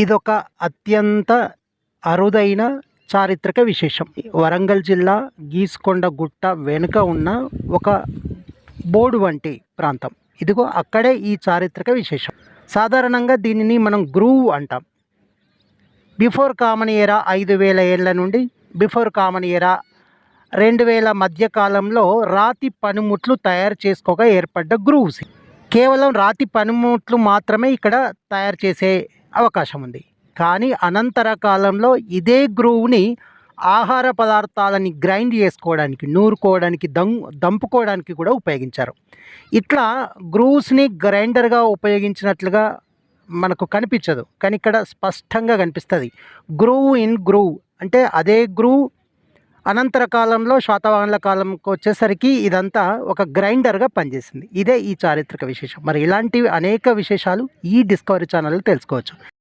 ఇదొక అత్యంత అరుదైన చారిత్రక విశేషం. వరంగల్ జిల్లా గీసుకొండ గుట్ట వెనుక ఉన్న ఒక బోర్డు వంటి ప్రాంతం. ఇదిగో అక్కడే ఈ చారిత్రక విశేషం. సాధారణంగా దీనిని మనం గ్రూవ్ అంటాం. బిఫోర్ కామన్ ఎరా 5000 ఏళ్ల నుండి బిఫోర్ కామన్ ఎరా 2000 మధ్య కాలంలో రాతి పనిముట్లు తయారు చేసుకోగా ఏర్పడ్డ గ్రూవ్స్. కేవలం రాతి పనిముట్లు మాత్రమే ఇక్కడ తయారు చేసే అవకాశం ఉంది. కానీ అనంతర కాలంలో ఇదే గ్రూవ్ని ఆహార పదార్థాలని గ్రైండ్ చేసుకోవడానికి, నూరుకోవడానికి, దంపుకోవడానికి కూడా ఉపయోగించారు. ఇట్లా గ్రూవ్స్ని గ్రైండర్గా ఉపయోగించినట్లుగా మనకు కనిపించదు, కానీ ఇక్కడ స్పష్టంగా కనిపిస్తుంది. గ్రూవ్ ఇన్ గ్రూవ్ అంటే అదే గ్రూవ్ అనంతర కాలంలో శాతవాహనుల కాలంకి వచ్చేసరికి ఇదంతా ఒక గ్రైండర్గా పనిచేసింది. ఇదే ఈ చారిత్రక విశేషం. మరి ఇలాంటివి అనేక విశేషాలు ఈ డిస్కవరీ ఛానల్లో తెలుసుకోవచ్చు.